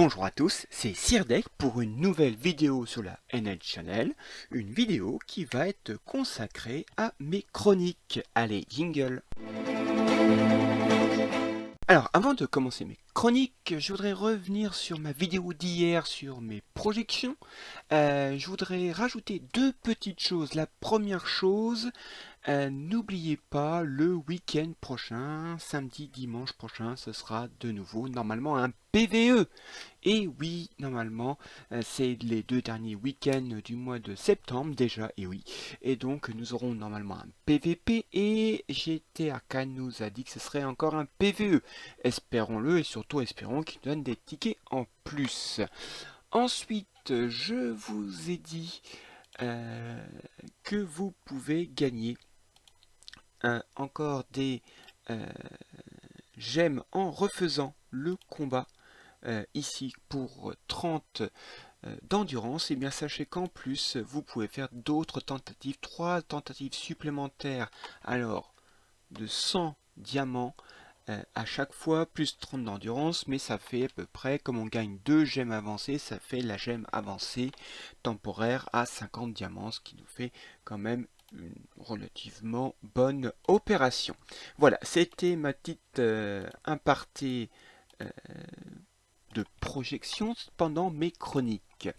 Bonjour à tous, c'est Sirdek pour une nouvelle vidéo sur la NL Channel, une vidéo qui va être consacrée à mes chroniques. Allez, jingle! Alors, avant de commencer mes chroniques, je voudrais revenir sur ma vidéo d'hier sur mes projections. Je voudrais rajouter deux petites choses. La première chose, n'oubliez pas, le week-end prochain, samedi, dimanche prochain, ce sera de nouveau normalement un PVE. Et oui, normalement, c'est les deux derniers week-ends du mois de septembre déjà, et oui. Et donc, nous aurons normalement un PVP, et GT nous a dit que ce serait encore un PVE. Espérons-le, et surtout espérons qu'il donne des tickets en plus. Ensuite, je vous ai dit que vous pouvez gagner encore des gemmes en refaisant le combat ici pour 30 d'endurance. Et bien sachez qu'en plus vous pouvez faire d'autres tentatives, 3 tentatives supplémentaires alors de 100 diamants à chaque fois, plus 30 d'endurance, mais ça fait à peu près, comme on gagne 2 gemmes avancées, ça fait la gemme avancée temporaire à 50 diamants, ce qui nous fait quand même une relativement bonne opération. Voilà, c'était ma petite aparté de projection pendant mes chroniques.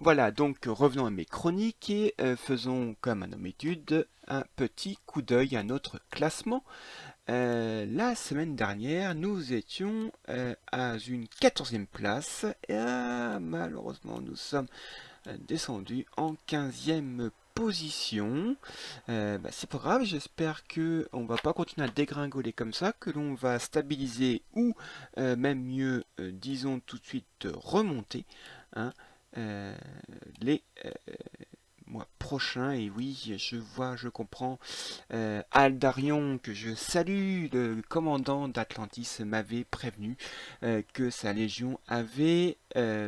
Voilà, donc revenons à mes chroniques et faisons comme à nos études un petit coup d'œil à notre classement. La semaine dernière, nous étions à une 14e place et malheureusement nous sommes descendus en 15e position. C'est pas grave, j'espère que on va pas continuer à dégringoler comme ça, que l'on va stabiliser ou même mieux, disons tout de suite remonter hein, les mois prochains. Et oui, je vois, je comprends. Aldarion, que je salue, le commandant d'Atlantis, m'avait prévenu que sa légion avait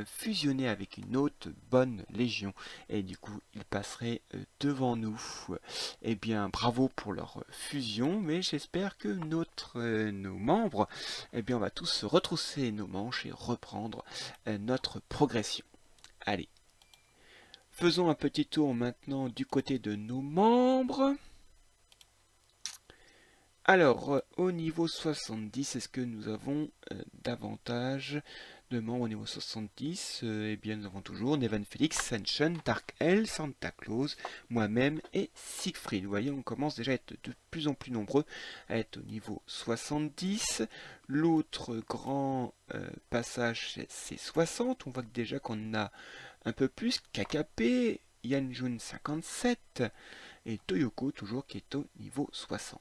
fusionné avec une autre bonne légion et du coup il passerait devant nous. Eh bien bravo pour leur fusion, mais j'espère que nos membres, eh bien on va tous se retrousser nos manches et reprendre notre progression. Allez, faisons un petit tour maintenant du côté de nos membres. Alors, au niveau 70, est-ce que nous avons davantage de membres au niveau 70? Eh bien, nous avons toujours Nevan Felix, Sanchon, Dark L, Santa Claus, moi-même et Siegfried. Vous voyez, on commence déjà à être de plus en plus nombreux à être au niveau 70. L'autre grand passage, c'est 60. On voit que déjà qu'on a un peu plus. KKP, Yanjun 57 et Toyoko toujours qui est au niveau 60.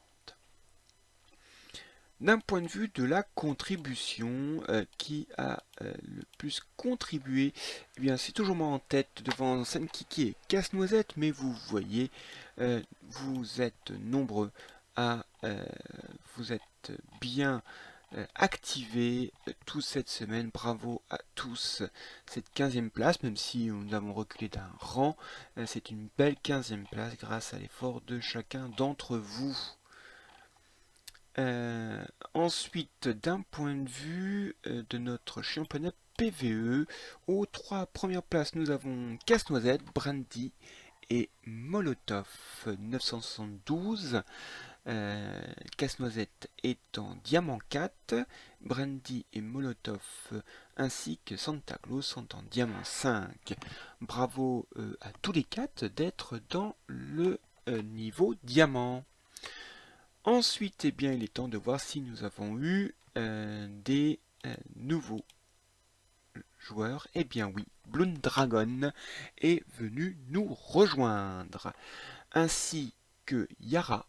D'un point de vue de la contribution, qui a le plus contribué, eh bien c'est toujours moi en tête devant Sankiki et Casse-Noisette, mais vous voyez, vous êtes nombreux à vous êtes bien activés tous cette semaine. Bravo à tous. Cette 15e place, même si nous avons reculé d'un rang, c'est une belle 15e place grâce à l'effort de chacun d'entre vous. Ensuite, d'un point de vue de notre championnat PVE, aux 3 premières places, nous avons Casse-Noisette, Brandy et Molotov 972. Casse-Noisette est en diamant 4, Brandy et Molotov ainsi que Santa Claus sont en diamant 5. Bravo à tous les 4 d'être dans le niveau diamant. Ensuite, eh bien, il est temps de voir si nous avons eu des nouveaux joueurs. Eh bien oui, Bloom Dragon est venu nous rejoindre, ainsi que Yara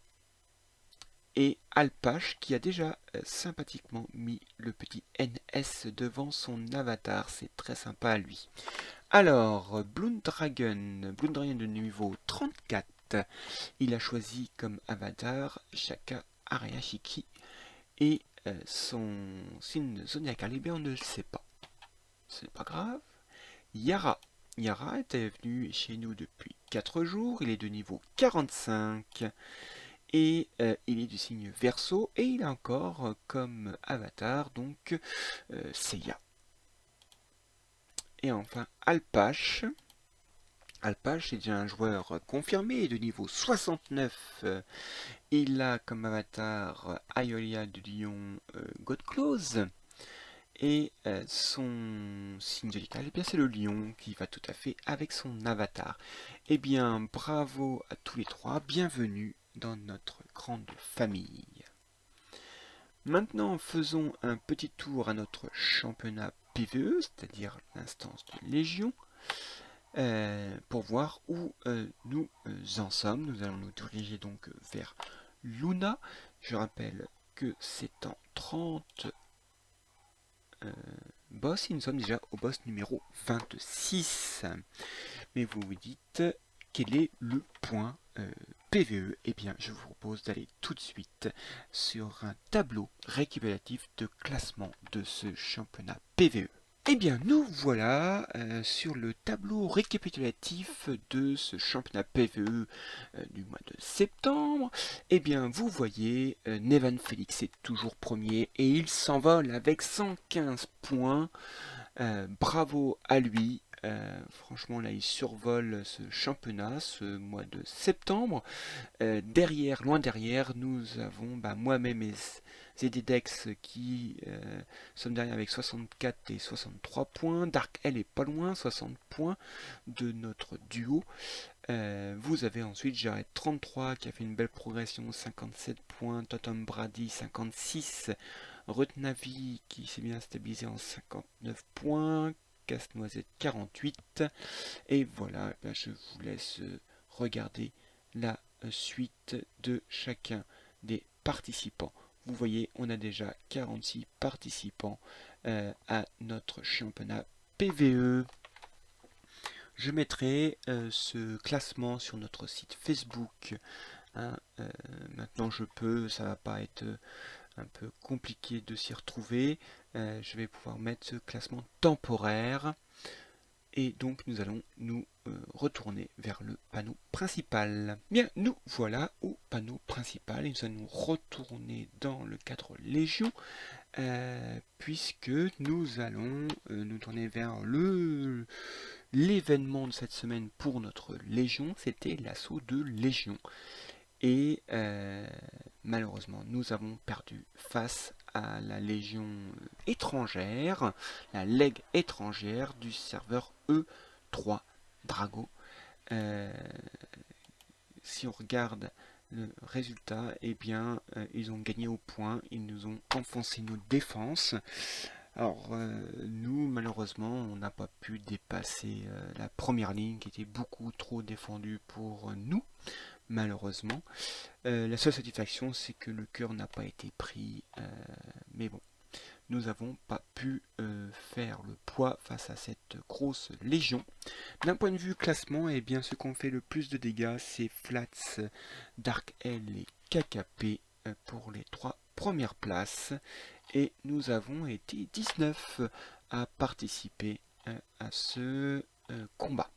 et Alpache qui a déjà sympathiquement mis le petit NS devant son avatar. C'est très sympa à lui. Alors, Bloom Dragon de niveau 34. Il a choisi comme avatar Shaka Ariashiki et son signe zodiacal, eh bien on ne le sait pas. C'est pas grave. Yara était venu chez nous depuis 4 jours, il est de niveau 45 et il est du signe Verseau et il a encore comme avatar donc Seiya. Et enfin Alpache. Alpache est déjà un joueur confirmé de niveau 69. Il a comme avatar Aeolia de Lion Godclose. Et son signe zodiacal, eh bien c'est le lion qui va tout à fait avec son avatar. Eh bien, bravo à tous les trois, bienvenue dans notre grande famille. Maintenant, faisons un petit tour à notre championnat PvE, c'est-à-dire l'instance de Légion, pour voir où nous en sommes. Nous allons nous diriger donc vers Luna. Je rappelle que c'est en 30 boss, et nous sommes déjà au boss numéro 26. Mais vous vous dites, quel est le point PvE? Eh bien, je vous propose d'aller tout de suite sur un tableau récapitulatif de classement de ce championnat PvE. Eh bien, nous voilà sur le tableau récapitulatif de ce championnat PvE du mois de septembre. Eh bien, vous voyez, Nevan Félix est toujours premier et il s'envole avec 115 points. Bravo à lui. Franchement, là, il survole ce championnat ce mois de septembre. Derrière, loin derrière, nous avons moi-même et ZDDex qui sommes derrière avec 64 et 63 points. Dark L est pas loin, 60 points de notre duo. Vous avez ensuite Jared 33 qui a fait une belle progression, 57 points. Totem Brady 56. Rutnavi qui s'est bien stabilisé en 59 points. Casse-Noisette 48. Et voilà, je vous laisse regarder la suite de chacun des participants. Vous voyez, on a déjà 46 participants à notre championnat PvE. Je mettrai ce classement sur notre site Facebook. Hein, maintenant je peux, ça va pas être un peu compliqué de s'y retrouver. Je vais pouvoir mettre ce classement temporaire. Et donc nous allons nous retourner vers le panneau principal. Bien, nous voilà au panneau principal et nous allons retourner dans le cadre Légion puisque nous allons nous tourner vers l'événement de cette semaine pour notre Légion, c'était l'assaut de Légion. Et malheureusement, nous avons perdu face à la Légion étrangère, la Leg étrangère du serveur E3 Drago. Si on regarde le résultat, eh bien, ils ont gagné au point, ils nous ont enfoncé nos défenses. Alors, nous, malheureusement, on n'a pas pu dépasser la première ligne qui était beaucoup trop défendue pour nous. Malheureusement, la seule satisfaction c'est que le cœur n'a pas été pris, mais bon, nous n'avons pas pu faire le poids face à cette grosse légion. D'un point de vue classement, eh bien, ce qu'on fait le plus de dégâts, c'est Flats, Dark L et KKP pour les 3 premières places, et nous avons été 19 à participer à ce combat.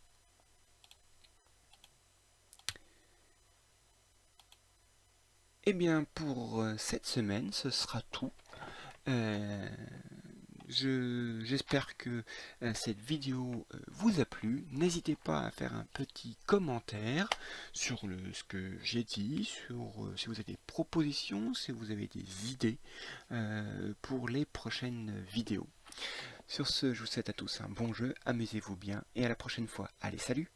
Eh bien, pour cette semaine, ce sera tout. J'espère que cette vidéo vous a plu. N'hésitez pas à faire un petit commentaire sur ce que j'ai dit, sur si vous avez des propositions, si vous avez des idées pour les prochaines vidéos. Sur ce, je vous souhaite à tous un bon jeu, amusez-vous bien et à la prochaine fois. Allez, salut!